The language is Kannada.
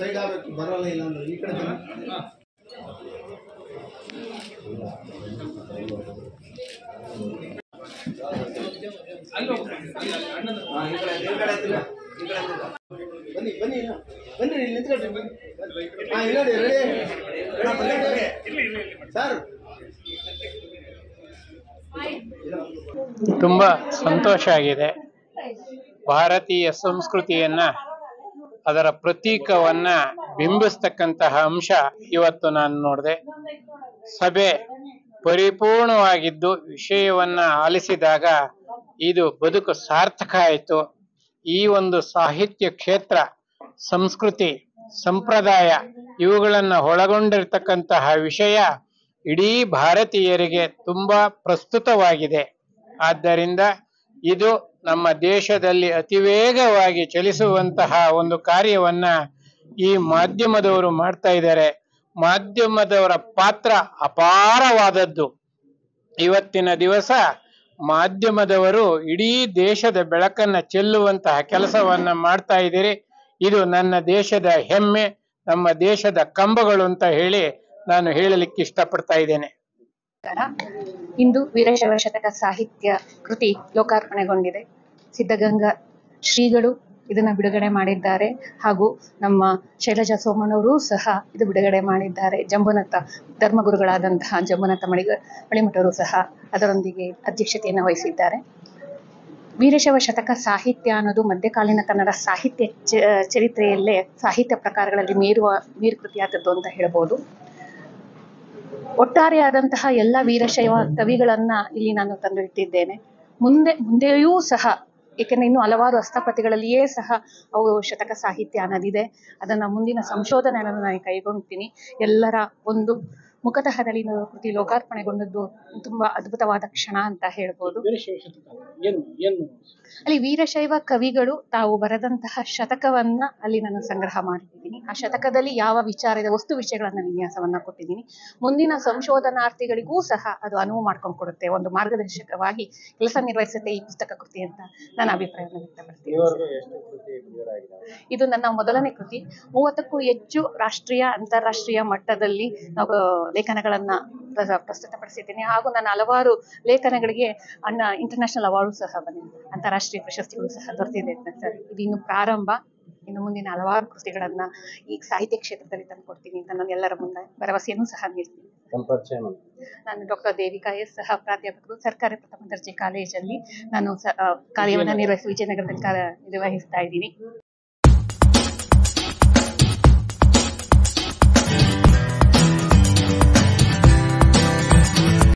ಸೈಡ್ ಆಗಬೇಕು ಬರಲ್ಲ ಇಲ್ಲ ಅಂದ್ರೆ ಈ ಕಡೆ ಬನ್ನಿ ಬನ್ನಿ ಬನ್ನಿ ಇಲ್ಲಿ ನಿಂತ್ಕೊಳ್ರಿ ಬನ್ನಿ ಇಲ್ಲಿ ನೋಡಿ ರೆಡಿ ಸರ್ ತುಂಬಾ ಸಂತೋಷ ಆಗಿದೆ. ಭಾರತೀಯ ಸಂಸ್ಕೃತಿಯನ್ನ ಅದರ ಪ್ರತೀಕವನ್ನ ಬಿಂಬಿಸ್ತಕ್ಕಂತಹ ಅಂಶ ಇವತ್ತು ನಾನು ನೋಡಿದೆ. ಸಭೆ ಪರಿಪೂರ್ಣವಾಗಿದ್ದು ವಿಷಯವನ್ನ ಆಲಿಸಿದಾಗ ಇದು ಬದುಕು ಸಾರ್ಥಕ ಆಯಿತು. ಈ ಒಂದು ಸಾಹಿತ್ಯ ಕ್ಷೇತ್ರ, ಸಂಸ್ಕೃತಿ, ಸಂಪ್ರದಾಯ ಇವುಗಳನ್ನ ಒಳಗೊಂಡಿರ್ತಕ್ಕಂತಹ ವಿಷಯ ಇಡೀ ಭಾರತೀಯರಿಗೆ ತುಂಬಾ ಪ್ರಸ್ತುತವಾಗಿದೆ. ಆದ್ದರಿಂದ ಇದು ನಮ್ಮ ದೇಶದಲ್ಲಿ ಅತಿ ವೇಗವಾಗಿ ಚಲಿಸುವಂತಹ ಒಂದು ಕಾರ್ಯವನ್ನ ಈ ಮಾಧ್ಯಮದವರು ಮಾಡ್ತಾ ಇದ್ದಾರೆ. ಮಾಧ್ಯಮದವರ ಪಾತ್ರ ಅಪಾರವಾದದ್ದು. ಇವತ್ತಿನ ದಿವಸ ಮಾಧ್ಯಮದವರು ಇಡೀ ದೇಶದ ಬೆಳಕನ್ನ ಚೆಲ್ಲುವಂತಹ ಕೆಲಸವನ್ನ ಮಾಡ್ತಾ ಇದ್ದೀರಿ. ಇದು ನನ್ನ ದೇಶದ ಹೆಮ್ಮೆ, ನಮ್ಮ ದೇಶದ ಕಂಬಗಳು ಅಂತ ಹೇಳಿ ನಾನು ಹೇಳಲಿಕ್ಕೆ ಇಷ್ಟಪಡ್ತಾ ಇದ್ದೇನೆ. ಇಂದು ವೀರಶೈವ ಶತಕ ಸಾಹಿತ್ಯ ಕೃತಿ ಲೋಕಾರ್ಪಣೆಗೊಂಡಿದೆ. ಸಿದ್ಧಗಂಗಾ ಶ್ರೀಗಳು ಇದನ್ನ ಬಿಡುಗಡೆ ಮಾಡಿದ್ದಾರೆ ಹಾಗೂ ನಮ್ಮ ಶೈಲಜಾ ಸೋಮಣ್ಣವರು ಸಹ ಇದು ಬಿಡುಗಡೆ ಮಾಡಿದ್ದಾರೆ. ಜಂಬುನಾಥ ಧರ್ಮಗುರುಗಳಾದಂತಹ ಜಂಬುನಾಥ ಮಳಿಮಠರು ಸಹ ಅದರೊಂದಿಗೆ ಅಧ್ಯಕ್ಷತೆಯನ್ನು ವಹಿಸಿದ್ದಾರೆ. ವೀರಶೈವ ಶತಕ ಸಾಹಿತ್ಯ ಅನ್ನೋದು ಮಧ್ಯಕಾಲೀನ ಕನ್ನಡ ಸಾಹಿತ್ಯ ಚರಿತ್ರೆಯಲ್ಲೇ ಸಾಹಿತ್ಯ ಪ್ರಕಾರಗಳಲ್ಲಿ ಮೇರುಕೃತಿಯಾದದ್ದು ಅಂತ ಹೇಳ್ಬೋದು. ಒಟ್ಟಾರೆಯಾದಂತಹ ಎಲ್ಲ ವೀರಶೈವ ಕವಿಗಳನ್ನ ಇಲ್ಲಿ ನಾನು ತಂದಿಟ್ಟಿದ್ದೇನೆ. ಮುಂದೆಯೂ ಸಹ, ಏಕೆಂದರೆ ಇನ್ನು ಹಲವಾರು ಹಸ್ತಪ್ರತಿಗಳಲ್ಲಿಯೇ ಸಹ ಅವು ಶತಕ ಸಾಹಿತ್ಯ ಅನ್ನೋದಿದೆ. ಅದನ್ನ ಮುಂದಿನ ಸಂಶೋಧನೆಯನ್ನು ನಾನು ಕೈಗೊಳ್ತೀನಿ. ಎಲ್ಲರ ಒಂದು ಮುಖತಃದಲ್ಲಿ ಕೃತಿ ಲೋಕಾರ್ಪಣೆಗೊಂಡದ್ದು ತುಂಬಾ ಅದ್ಭುತವಾದ ಕ್ಷಣ ಅಂತ ಹೇಳ್ಬೋದು. ಅಲ್ಲಿ ವೀರಶೈವ ಕವಿಗಳು ತಾವು ಬರೆದಂತಹ ಶತಕವನ್ನ ಅಲ್ಲಿ ನಾನು ಸಂಗ್ರಹ ಮಾಡಿದ್ದೀನಿ. ಆ ಶತಕದಲ್ಲಿ ಯಾವ ವಿಚಾರದ ವಸ್ತು ವಿಷಯಗಳನ್ನ ವಿನ್ಯಾಸವನ್ನ ಕೊಟ್ಟಿದ್ದೀನಿ. ಮುಂದಿನ ಸಂಶೋಧನಾರ್ಥಿಗಳಿಗೂ ಸಹ ಅದು ಅನುವು ಮಾಡ್ಕೊಂಡು ಕೊಡುತ್ತೆ, ಒಂದು ಮಾರ್ಗದರ್ಶಕವಾಗಿ ಕೆಲಸ ನಿರ್ವಹಿಸುತ್ತೆ ಈ ಪುಸ್ತಕ ಕೃತಿ ಅಂತ ನಾನು ಅಭಿಪ್ರಾಯವನ್ನು ವ್ಯಕ್ತಪಡ್ತೀನಿ. ಇದು ನನ್ನ ಮೊದಲನೇ ಕೃತಿ. 30ಕ್ಕೂ ಹೆಚ್ಚು ರಾಷ್ಟ್ರೀಯ ಅಂತಾರಾಷ್ಟ್ರೀಯ ಮಟ್ಟದಲ್ಲಿ ನಾವು ಲೇಖನಗಳನ್ನ ಪ್ರಸ್ತುತಪಡಿಸಿದ್ದೀನಿ ಹಾಗೂ ನನ್ನ ಹಲವಾರು ಲೇಖನಗಳಿಗೆ ಇಂಟರ್ನ್ಯಾಷನಲ್ ಅವಾರ್ಡ್ ಸಹ ಬಂದಿದೆ, ಅಂತಾರಾಷ್ಟ್ರೀಯ ಪ್ರಶಸ್ತಿಗಳು ಸಹ ದೊರೆತಿದೆ ಸರ್. ಇದು ಇನ್ನು ಪ್ರಾರಂಭ. ಇನ್ನು ಮುಂದಿನ ಹಲವಾರು ಕೃತಿಗಳನ್ನ ಈ ಸಾಹಿತ್ಯ ಕ್ಷೇತ್ರದಲ್ಲಿ ತಂದುಕೊಡ್ತೀನಿ ಅಂತ ನಾನು ಎಲ್ಲರ ಮುಂದೆ ಭರವಸೆಯನ್ನು ಸಹ ನೀಡ್ತೀನಿ. ನಾನು ಡಾಕ್ಟರ್ ದೇವಿಕಾ ಎಸ್, ಸಹ ಪ್ರಾಧ್ಯಾಪಕರು, ಸರ್ಕಾರಿ ಪ್ರಥಮ ದರ್ಜೆ ಕಾಲೇಜಲ್ಲಿ ನಾನು ಕಾರ್ಯವನ್ನು ನಿರ್ವಹಿಸಿ ವಿಜಯನಗರದಲ್ಲಿ ನಿರ್ವಹಿಸ್ತಾ ಇದ್ದೀನಿ.